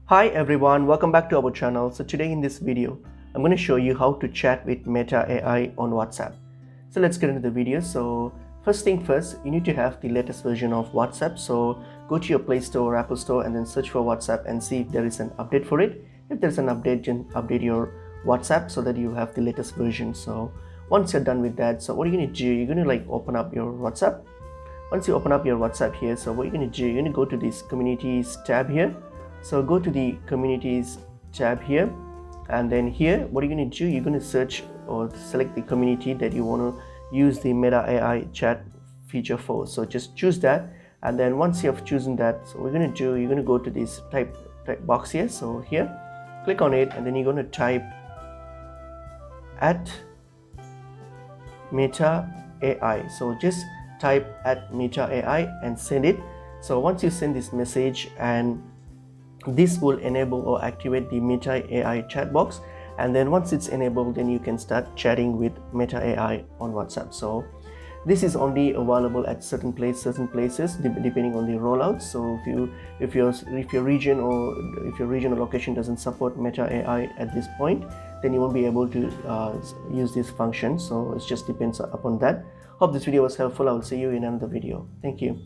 Hi everyone, welcome back to our channel. So today in this video, I'm going to show you how to chat with Meta AI on WhatsApp. So let's get into the video. So first thing first, you need to have the latest version of WhatsApp. So go to your Play Store or Apple Store and then search for WhatsApp and see if there is an update for it. If there's an update, then update your WhatsApp so that you have the latest version. So once you're done with that, so what are you going to do? You're going to open up your WhatsApp. Once you open up your WhatsApp here, so what you're going to do, you're going to go to this communities tab here. So go to the communities tab here, and then here what you're going to do, you're going to search or select the community that you want to use the Meta AI chat feature for. So just choose that, and then once you have chosen that, so what you're going to do, you're going to go to this type box here. So here click on it, and then you're going to type at Meta AI. So just type at Meta AI and send it. So once you send this message, and this will enable or activate the Meta AI chat box, and then once it's enabled, then you can start chatting with Meta AI on WhatsApp. So this is only available at certain places depending on the rollout. So if your region or location doesn't support Meta AI at this point, then you won't be able to use this function. So it just depends upon that. Hope this video was helpful. I will see you in another video. Thank you.